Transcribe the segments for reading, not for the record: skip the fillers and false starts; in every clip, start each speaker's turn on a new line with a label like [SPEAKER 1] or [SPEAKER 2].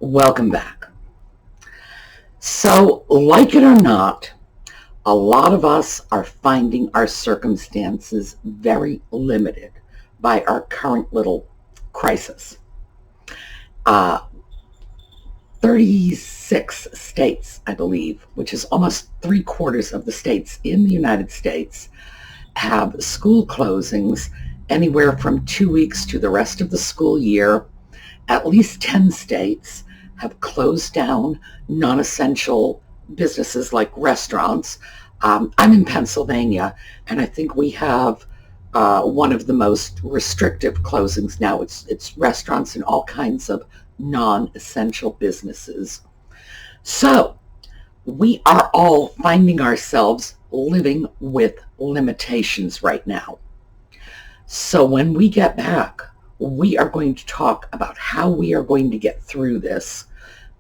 [SPEAKER 1] Welcome back. So, like it or not, a lot of us are finding our circumstances very limited by our current little crisis. Uh, 36 states, I believe, which is almost 3/4 of the states in the United States, have school closings anywhere from 2 weeks to the rest of the school year. At least 10 states have closed down non-essential businesses like restaurants. I'm in Pennsylvania, and I think we have one of the most restrictive closings now. It's restaurants and all kinds of non-essential businesses. So we are all finding ourselves living with limitations right now. So when we get back, we are going to talk about how we are going to get through this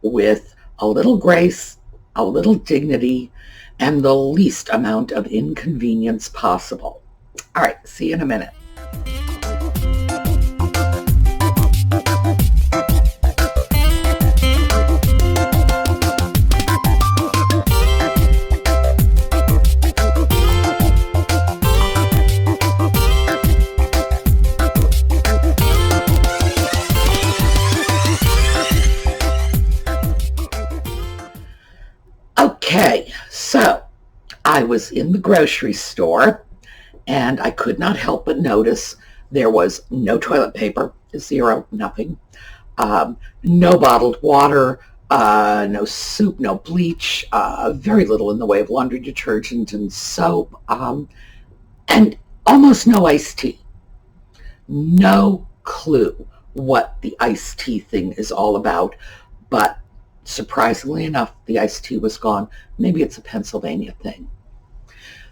[SPEAKER 1] with a little grace, a little dignity, and the least amount of inconvenience possible. All right, see you in a minute. Okay, so I was in the grocery store and I could not help but notice there was no toilet paper, zero, nothing, no bottled water, no soup, no bleach, very little in the way of laundry detergent and soap, and almost no iced tea. No clue what the iced tea thing is all about, but surprisingly enough, the iced tea was gone. Maybe it's a Pennsylvania thing.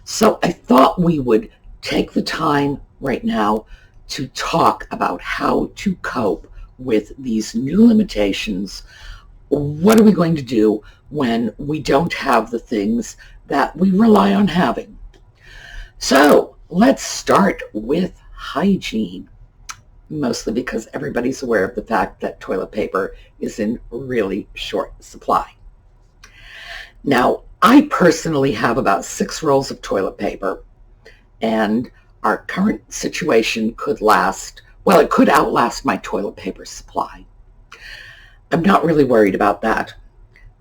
[SPEAKER 1] So I thought we would take the time right now to talk about how to cope with these new limitations. What are we going to do when we don't have the things that we rely on having? So let's start with hygiene. Mostly because everybody's aware of the fact that toilet paper is in really short supply. Now, I personally have about 6 rolls of toilet paper, and our current situation could last, well, it could outlast my toilet paper supply. I'm not really worried about that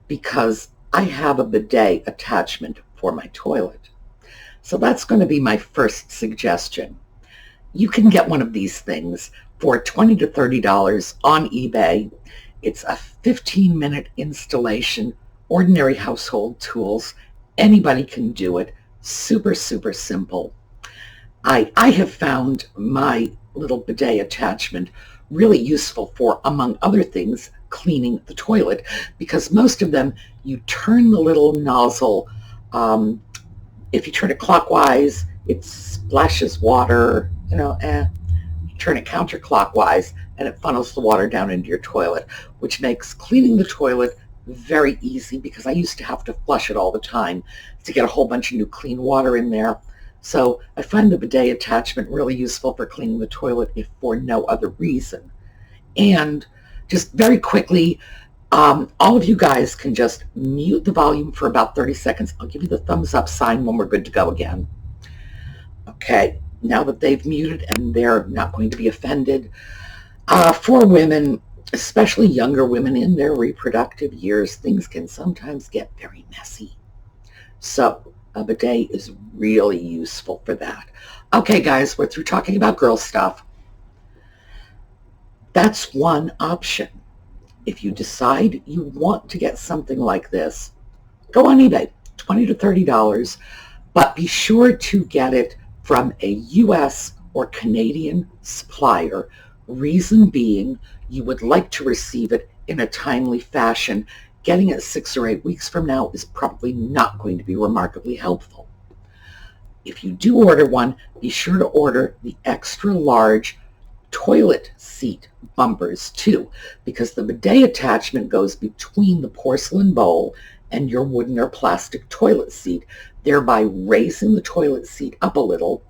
[SPEAKER 1] because I have a bidet attachment for my toilet. So that's going to be my first suggestion. You can get one of these things for $20 to $30 on eBay. It's a 15-minute installation, ordinary household tools. Anybody can do it. Super, super simple. I have found my little bidet attachment really useful for, among other things, cleaning the toilet, because most of them, you turn the little nozzle. If you turn it clockwise, it splashes water. You turn it counterclockwise and it funnels the water down into your toilet, which makes cleaning the toilet very easy because I used to have to flush it all the time to get a whole bunch of new clean water in there. So I find the bidet attachment really useful for cleaning the toilet if for no other reason. And just very quickly, all of you guys can just mute the volume for about 30 seconds. I'll give you the thumbs up sign when we're good to go again. Okay. Now that they've muted and they're not going to be offended, for women, especially younger women in their reproductive years, things can sometimes get very messy. So a bidet is really useful for that. Okay, guys, we're through talking about girl stuff. That's one option. If you decide you want to get something like this, go on eBay, $20 to $30, but be sure to get it from a U.S. or Canadian supplier. Reason being, you would like to receive it in a timely fashion. Getting it 6 or 8 weeks from now is probably not going to be remarkably helpful. If you do order one, be sure to order the extra large toilet seat bumpers too, because the bidet attachment goes between the porcelain bowl and your wooden or plastic toilet seat, thereby raising the toilet seat up a little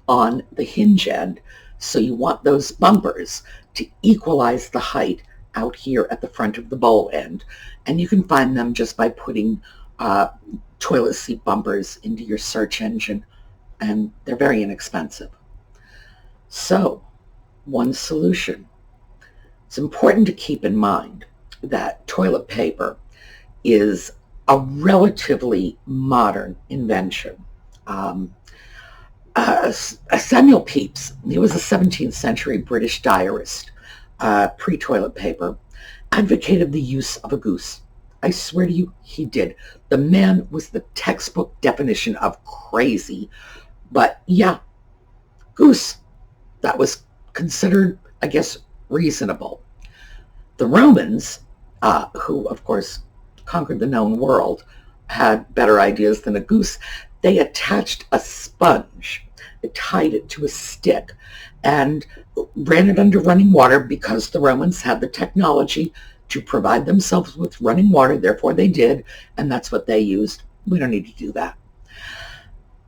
[SPEAKER 1] on the hinge end. So you want those bumpers to equalize the height, out here at the front of the bowl end. And you can find them just by putting toilet seat bumpers into your search engine, and they're very inexpensive. So, one solution. It's important to keep in mind that toilet paper is a relatively modern invention. Samuel Pepys, he was a 17th century British diarist, pre-toilet paper, advocated the use of a goose. I swear to you, he did. The man was the textbook definition of crazy. But yeah, goose. That was considered, I guess, reasonable. The Romans, who of course conquered the known world, had better ideas than a goose. They attached a sponge, they tied it to a stick, and ran it under running water because the Romans had the technology to provide themselves with running water. Therefore they did, and that's what they used. We don't need to do that.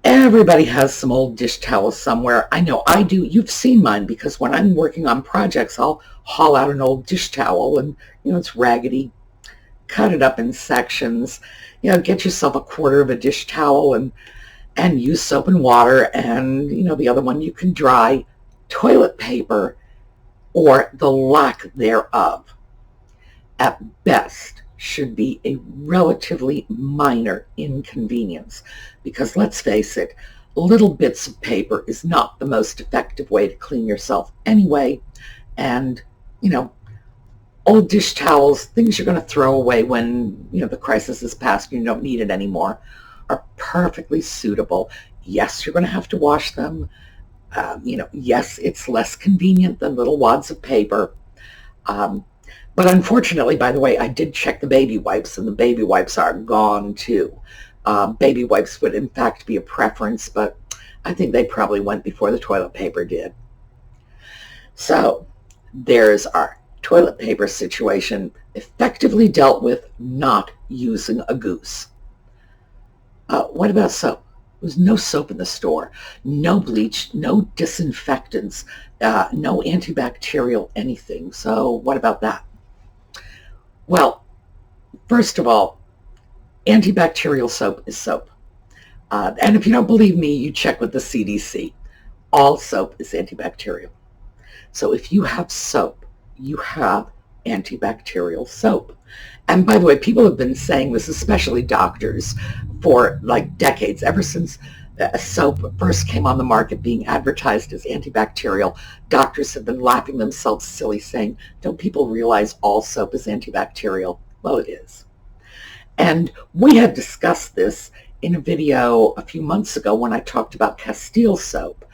[SPEAKER 1] Everybody has some old dish towels somewhere. I know I do. You've seen mine, because when I'm working on projects, I'll haul out an old dish towel, and it's raggedy. Cut it up in sections. Get yourself a quarter of a dish towel and use soap and water, and the other one you can dry. Toilet paper, or the lack thereof, at best should be a relatively minor inconvenience, because let's face it, little bits of paper is not the most effective way to clean yourself anyway. And old dish towels, things you're going to throw away when the crisis is past and you don't need it anymore, are perfectly suitable. Yes, you're going to have to wash them. Yes, it's less convenient than little wads of paper. But unfortunately, by the way, I did check the baby wipes, and the baby wipes are gone too. Baby wipes would in fact be a preference, but I think they probably went before the toilet paper did. So there's our toilet paper situation, effectively dealt with not using a goose. What about soap? There's no soap in the store, no bleach, no disinfectants, no antibacterial anything. So what about that? Well, first of all, antibacterial soap is soap. And if you don't believe me, you check with the CDC. All soap is antibacterial. So if you have soap, you have antibacterial soap. And by the way, people have been saying this, especially doctors, for like decades, ever since soap first came on the market being advertised as antibacterial. Doctors have been laughing themselves silly, saying, don't people realize all soap is antibacterial? Well, it is. And we had discussed this in a video a few months ago when I talked about Castile soap.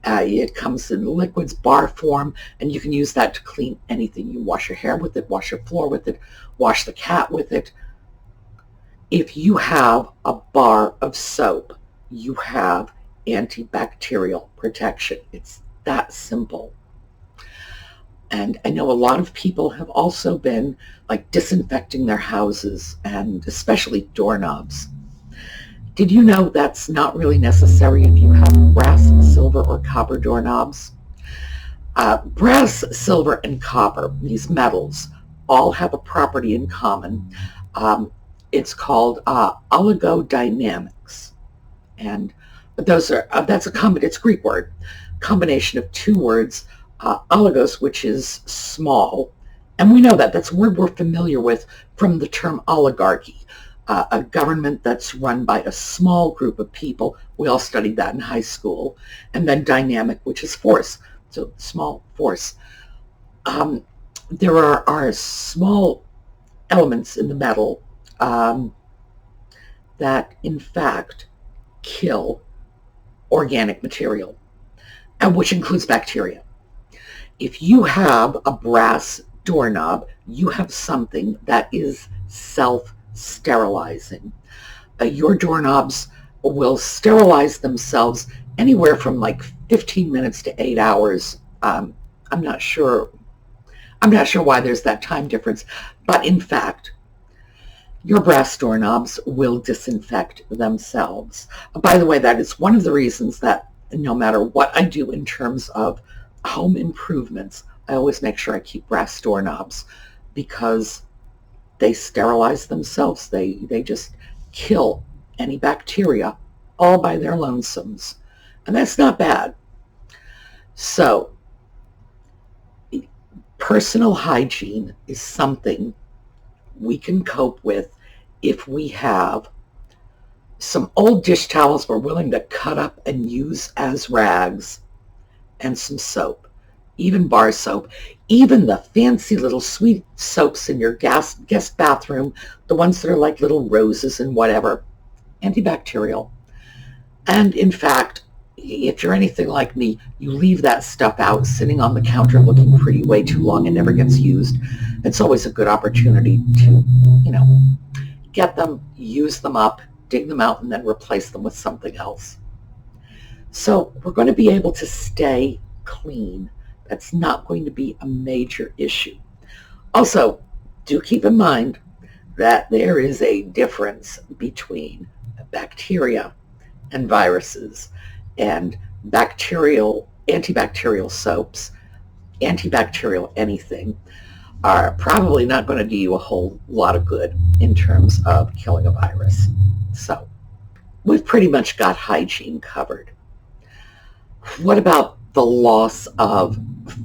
[SPEAKER 1] It comes in liquids, bar form, and you can use that to clean anything. You wash your hair with it, wash your floor with it, wash the cat with it. If you have a bar of soap, you have antibacterial protection. It's that simple. And I know a lot of people have also been like disinfecting their houses, and especially doorknobs. Did you know that's not really necessary if you have brass, silver, or copper doorknobs? Brass, silver, and copper, these metals, all have a property in common. It's called oligodynamics. And those are that's it's a Greek word, combination of two words, oligos, which is small, and we know that that's a word we're familiar with from the term oligarchy, a government that's run by a small group of people. We all studied that in high school. And then dynamic, which is force, so small force. There are small elements in the metal that in fact kill organic material, and which includes bacteria. If you have a brass doorknob, you have something that is self-sterilizing. Your doorknobs will sterilize themselves anywhere from like 15 minutes to 8 hours. I'm not sure why there's that time difference, but in fact, your brass doorknobs will disinfect themselves. By the way, that is one of the reasons that no matter what I do in terms of home improvements, I always make sure I keep brass doorknobs, because they sterilize themselves. They just kill any bacteria all by their lonesomes. And that's not bad. So personal hygiene is something we can cope with if we have some old dish towels we're willing to cut up and use as rags, and some soap, even bar soap, even the fancy little sweet soaps in your guest bathroom, the ones that are like little roses and whatever, antibacterial. And in fact, if you're anything like me, you leave that stuff out sitting on the counter looking pretty way too long and never gets used. It's always a good opportunity to, get them, use them up, dig them out, and then replace them with something else. So we're going to be able to stay clean. That's not going to be a major issue. Also, do keep in mind that there is a difference between bacteria and viruses, and antibacterial soaps, antibacterial anything, are probably not going to do you a whole lot of good in terms of killing a virus. So we've pretty much got hygiene covered. What about the loss of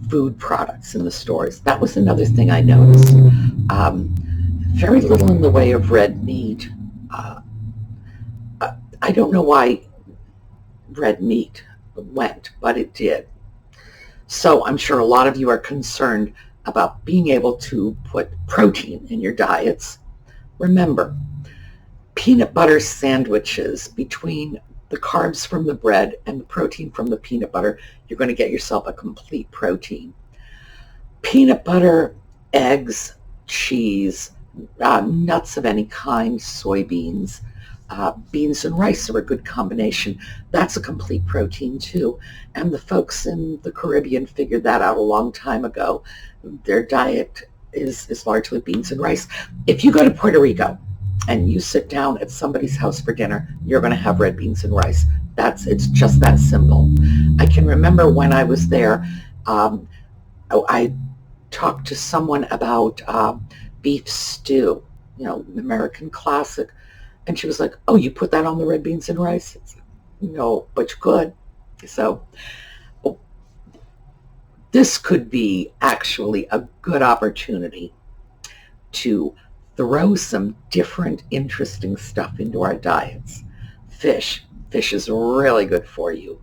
[SPEAKER 1] food products in the stores? That was another thing I noticed. Very little in the way of red meat. I don't know why red meat went, but it did. So I'm sure a lot of you are concerned about being able to put protein in your diets. Remember, peanut butter sandwiches, between the carbs from the bread and the protein from the peanut butter, you're going to get yourself a complete protein. Peanut butter, eggs, cheese, nuts of any kind, soybeans, beans and rice are a good combination. That's a complete protein too. And the folks in the Caribbean figured that out a long time ago. Their diet is largely beans and rice. If you go to Puerto Rico and you sit down at somebody's house for dinner, you're going to have red beans and rice. It's just that simple. I can remember when I was there, I talked to someone about beef stew, American classic. And she was like, oh, you put that on the red beans and rice? It's like, no, but you could. So this could be actually a good opportunity to throw some different, interesting stuff into our diets. Fish is really good for you.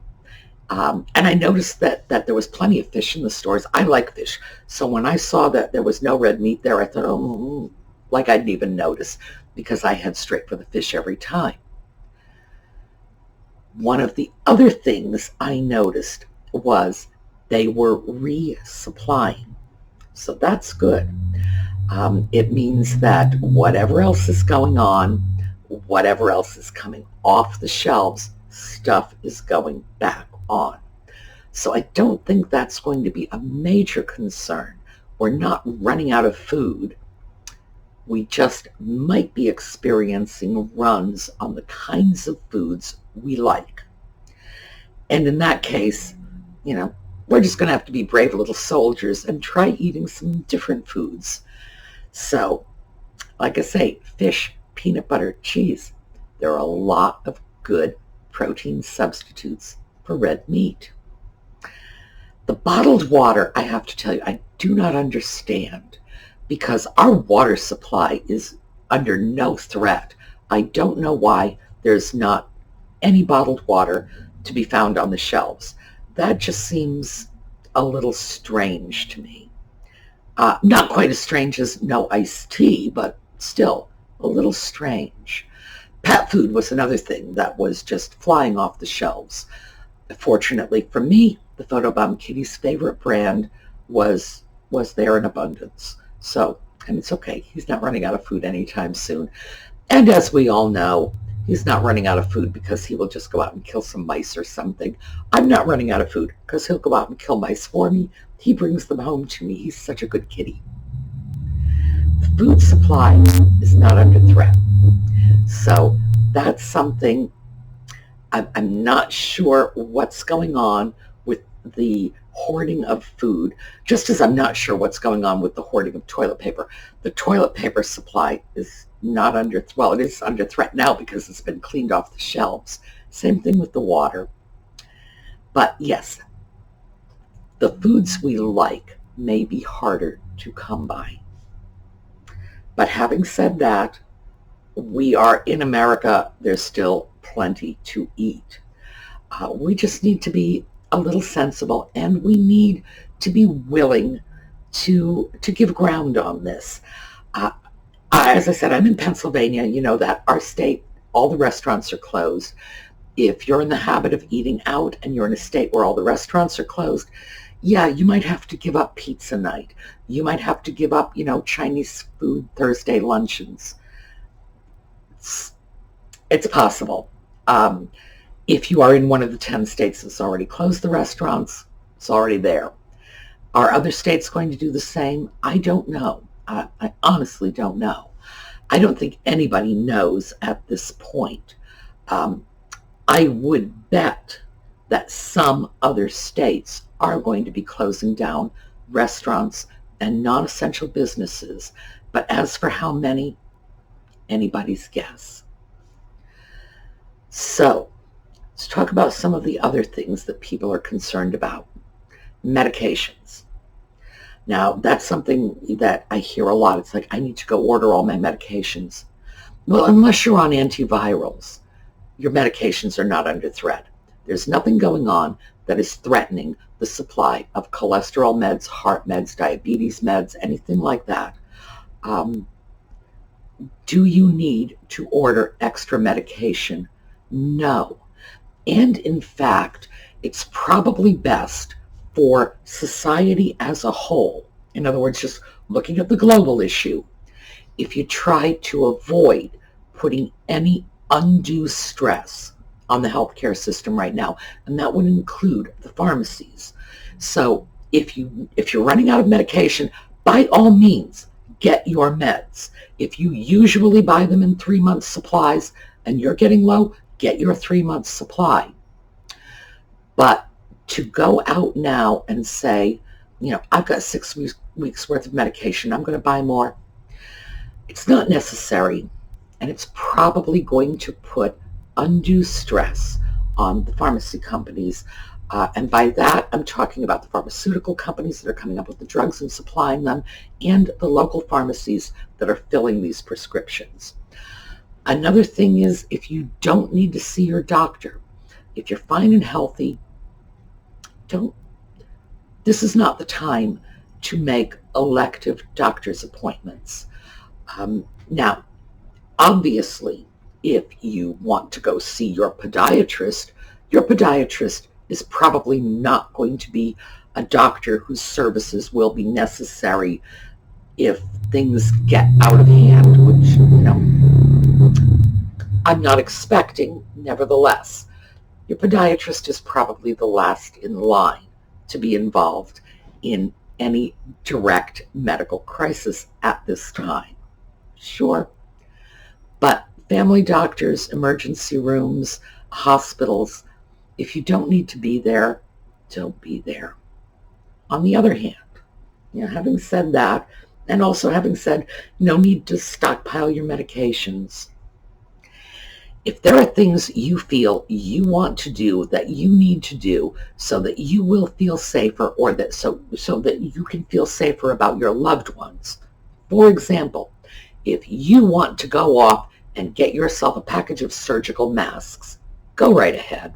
[SPEAKER 1] And I noticed that there was plenty of fish in the stores. I like fish. So when I saw that there was no red meat there, I thought, oh, like I didn't even notice, because I head straight for the fish every time. One of the other things I noticed was they were resupplying. So that's good. It means that whatever else is going on, whatever else is coming off the shelves, stuff is going back on. So I don't think that's going to be a major concern. We're not running out of food. We just might be experiencing runs on the kinds of foods we like. And in that case, we're just going to have to be brave little soldiers and try eating some different foods. So, like I say, fish, peanut butter, cheese, there are a lot of good protein substitutes for red meat. The bottled water, I have to tell you, I do not understand, because our water supply is under no threat. I don't know why there's not any bottled water to be found on the shelves. That just seems a little strange to me. Not quite as strange as no iced tea, but still a little strange. Pet food was another thing that was just flying off the shelves. Fortunately for me, the Photobomb Kitty's favorite brand was there in abundance. So, and it's okay. He's not running out of food anytime soon. And as we all know, he's not running out of food because he will just go out and kill some mice or something. I'm not running out of food because he'll go out and kill mice for me. He brings them home to me. He's such a good kitty. The food supply is not under threat. So that's something I'm not sure what's going on with the hoarding of food, just as I'm not sure what's going on with the hoarding of toilet paper. The toilet paper supply is not under, well, it is under threat now because it's been cleaned off the shelves. Same thing with the water. But yes, the foods we like may be harder to come by. But having said that, we are in America. There's still plenty to eat. We just need to be a little sensible, and we need to be willing to give ground on this. As I said, I'm in Pennsylvania. You know that our state, all the restaurants are closed. If you're in the habit of eating out and you're in a state where all the restaurants are closed, yeah, you might have to give up pizza night. You might have to give up, Chinese food Thursday luncheons. It's possible. If you are in one of the 10 states that's already closed the restaurants, it's already there. Are other states going to do the same? I don't know. I honestly don't know. I don't think anybody knows at this point. I would bet that some other states are going to be closing down restaurants and non-essential businesses. But as for how many, anybody's guess. So, let's talk about some of the other things that people are concerned about. Medications. Now, that's something that I hear a lot. It's like, I need to go order all my medications. Well, unless you're on antivirals, your medications are not under threat. There's nothing going on that is threatening the supply of cholesterol meds, heart meds, diabetes meds, anything like that. Do you need to order extra medication? No. And in fact, it's probably best for society as a whole, in other words, just looking at the global issue, if you try to avoid putting any undue stress on the healthcare system right now, and that would include the pharmacies. So if you're running out of medication, by all means, get your meds. If you usually buy them in 3 months supplies and you're getting low, get your 3 months supply. But to go out now and say, I've got 6 weeks worth of medication, I'm going to buy more, it's not necessary. And it's probably going to put undue stress on the pharmacy companies. And by that, I'm talking about the pharmaceutical companies that are coming up with the drugs and supplying them, and the local pharmacies that are filling these prescriptions. Another thing is, if you don't need to see your doctor, if you're fine and healthy, this is not the time to make elective doctor's appointments. Now, obviously, if you want to go see your podiatrist is probably not going to be a doctor whose services will be necessary if things get out of hand, which, I'm not expecting. Nevertheless, your podiatrist is probably the last in line to be involved in any direct medical crisis at this time. Sure. But family doctors, emergency rooms, hospitals, if you don't need to be there, don't be there. On the other hand, having said that, and also having said no need to stockpile your medications, if there are things you feel you want to do, that you need to do so that you will feel safer, or that so that you can feel safer about your loved ones. For example, if you want to go off and get yourself a package of surgical masks, go right ahead.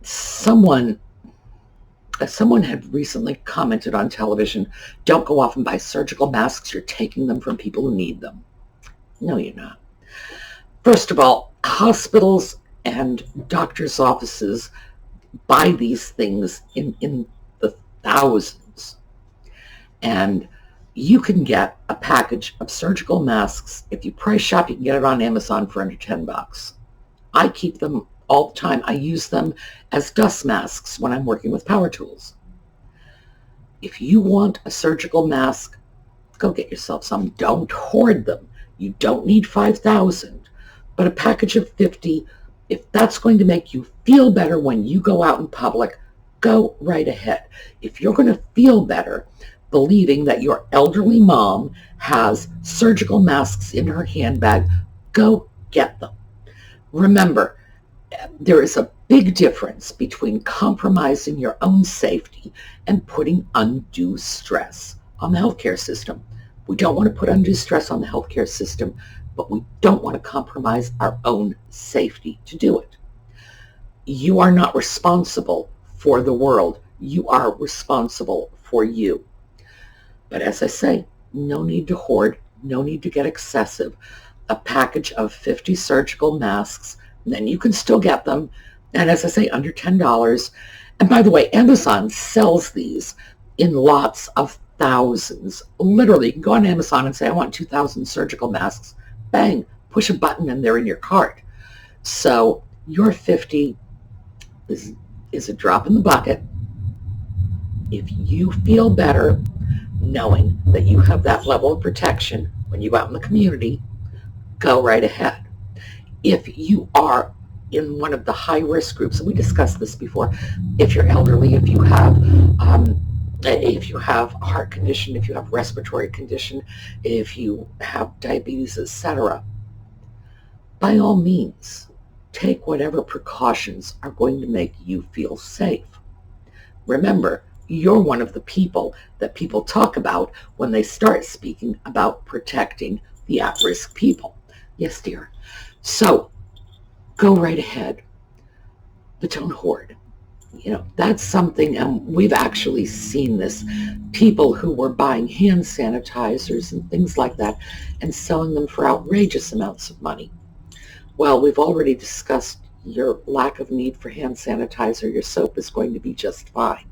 [SPEAKER 1] Someone had recently commented on television, don't go off and buy surgical masks, you're taking them from people who need them. No, you're not. First of all, hospitals and doctors' offices buy these things in the thousands. And you can get a package of surgical masks. If you price shop, you can get it on Amazon for under $10. I keep them all the time. I use them as dust masks when I'm working with power tools. If you want a surgical mask, go get yourself some. Don't hoard them. You don't need 5,000. But a package of 50, if that's going to make you feel better when you go out in public, go right ahead. If you're going to feel better believing that your elderly mom has surgical masks in her handbag, go get them. Remember, there is a big difference between compromising your own safety and putting undue stress on the healthcare system. We don't want to put undue stress on the healthcare system, but we don't want to compromise our own safety to do it. You are not responsible for the world. You are responsible for you. But as I say, no need to hoard, no need to get excessive. A package of 50 surgical masks, and then you can still get them. And as I say, under $10. And by the way, Amazon sells these in lots of thousands. Literally, you can go on Amazon and say, I want 2,000 surgical masks. Bang, push a button and they're in your cart. So your 50 is a drop in the bucket. If you feel better knowing that you have that level of protection when you go out in the community, go right ahead. If you are in one of the high-risk groups, and we discussed this before, if you're elderly, if you have a heart condition, if you have respiratory condition, if you have diabetes, etc., by all means, take whatever precautions are going to make you feel safe. Remember, you're one of the people that people talk about when they start speaking about protecting the at-risk people. Yes, dear. So go right ahead, but don't hoard. That's something, and we've actually seen this. People who were buying hand sanitizers and things like that and selling them for outrageous amounts of money. Well, we've already discussed your lack of need for hand sanitizer. Your soap is going to be just fine.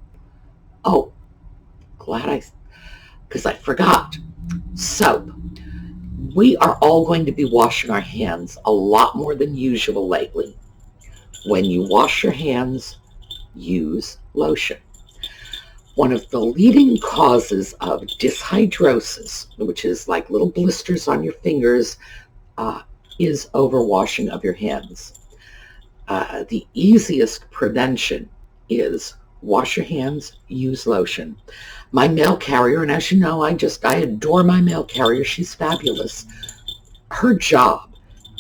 [SPEAKER 1] Oh, because I forgot. Soap. We are all going to be washing our hands a lot more than usual lately. When you wash your hands, use lotion. One of the leading causes of dishydrosis, which is like little blisters on your fingers, is overwashing of your hands. The easiest prevention is wash your hands, use lotion. My mail carrier, and as you know, I adore my mail carrier. She's fabulous. Her job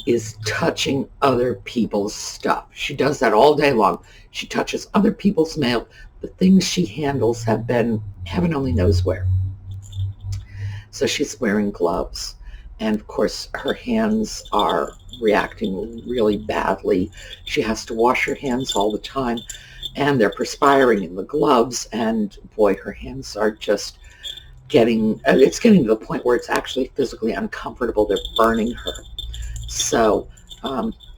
[SPEAKER 1] is touching other people's stuff. She does that all day long. She touches other people's mail. The things she handles have been heaven only knows where. So she's wearing gloves. And of course, her hands are reacting really badly. She has to wash her hands all the time. And they're perspiring in the gloves, and boy, her hands are just it's getting to the point where it's actually physically uncomfortable. They're burning her. So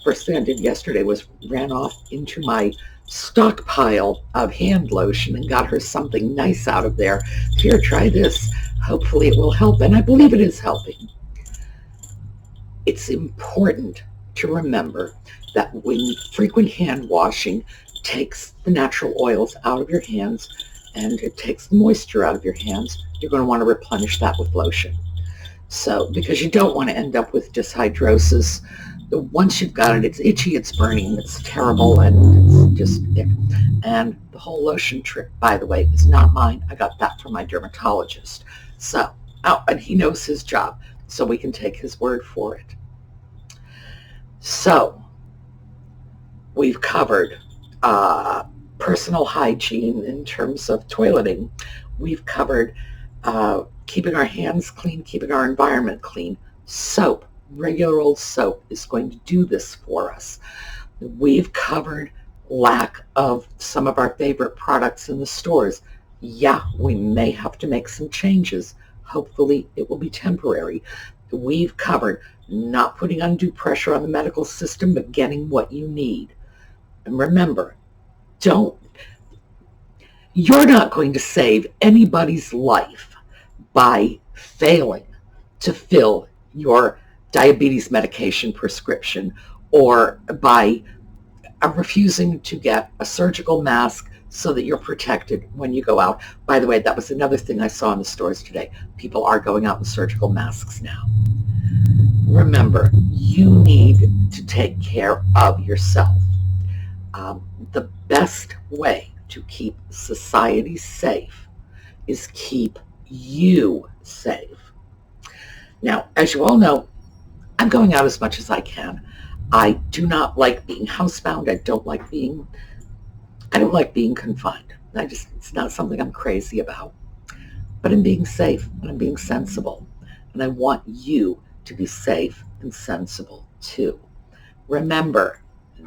[SPEAKER 1] first thing I did yesterday was ran off into my stockpile of hand lotion and got her something nice out of there. Here, try this. Hopefully it will help, and I believe it is helping. It's important to remember that when frequent hand washing takes the natural oils out of your hands and it takes the moisture out of your hands, you're going to want to replenish that with lotion. So, because you don't want to end up with dishydrosis. Once you've got it, it's itchy, it's burning, it's terrible, and it's just ick. And the whole lotion trick, by the way, is not mine. I got that from my dermatologist. So, and he knows his job, so we can take his word for it. So, we've covered personal hygiene in terms of toileting. We've covered keeping our hands clean, keeping our environment clean. Soap, regular old soap, is going to do this for us. We've covered lack of some of our favorite products in the stores. Yeah, we may have to make some changes. Hopefully it will be temporary. We've covered not putting undue pressure on the medical system, but getting what you need. And remember, you're not going to save anybody's life by failing to fill your diabetes medication prescription or by refusing to get a surgical mask so that you're protected when you go out. By the way, that was another thing I saw in the stores today. People are going out in surgical masks now. Remember, you need to take care of yourself. The best way to keep society safe is keep you safe. Now, as you all know, I'm going out as much as I can. I do not like being housebound. I don't like being confined. It's not something I'm crazy about. But I'm being safe and I'm being sensible. And I want you to be safe and sensible too. Remember,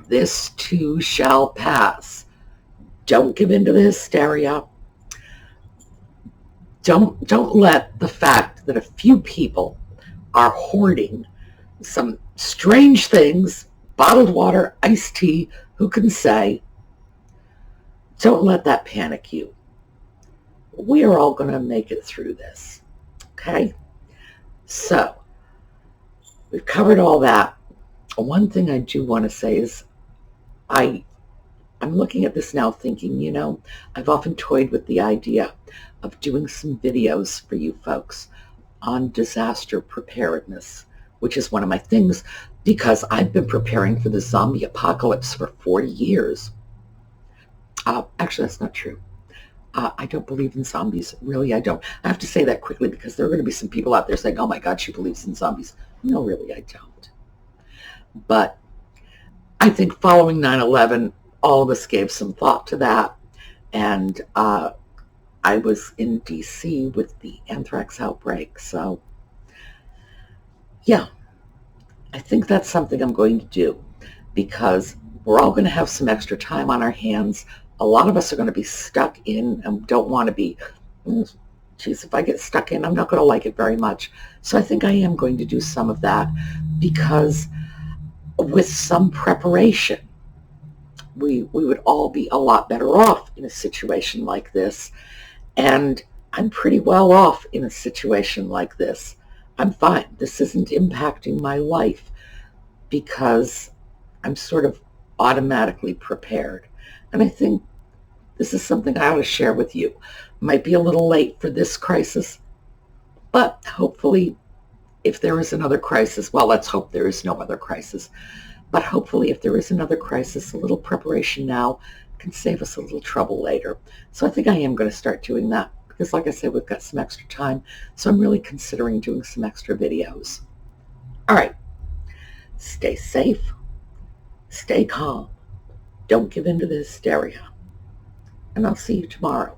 [SPEAKER 1] this too shall pass. Don't give in to the hysteria. Don't let the fact that a few people are hoarding some strange things, bottled water, iced tea, who can say, don't let that panic you. We are all going to make it through this. Okay? So, we've covered all that. One thing I do want to say is I'm looking at this now thinking, I've often toyed with the idea of doing some videos for you folks on disaster preparedness, which is one of my things because I've been preparing for the zombie apocalypse for 40 years. Actually, that's not true. I don't believe in zombies. Really, I don't. I have to say that quickly because there are going to be some people out there saying, oh my God, she believes in zombies. No, really, I don't. But I think following 9/11, all of us gave some thought to that. And I was in D.C. with the anthrax outbreak. So, yeah, I think that's something I'm going to do because we're all going to have some extra time on our hands. A lot of us are going to be stuck in and don't want to be, geez, if I get stuck in, I'm not going to like it very much. So I think I am going to do some of that because with some preparation, we would all be a lot better off in a situation like this. And I'm pretty well off in a situation like this. I'm fine. This isn't impacting my life because I'm sort of automatically prepared. And I think this is something I ought to share with you. Might be a little late for this crisis, but hopefully if there is another crisis, well, let's hope there is no other crisis, but hopefully if there is another crisis, a little preparation now can save us a little trouble later. So I think I am going to start doing that because like I said, we've got some extra time. So I'm really considering doing some extra videos. All right. Stay safe. Stay calm. Don't give in to the hysteria. And I'll see you tomorrow.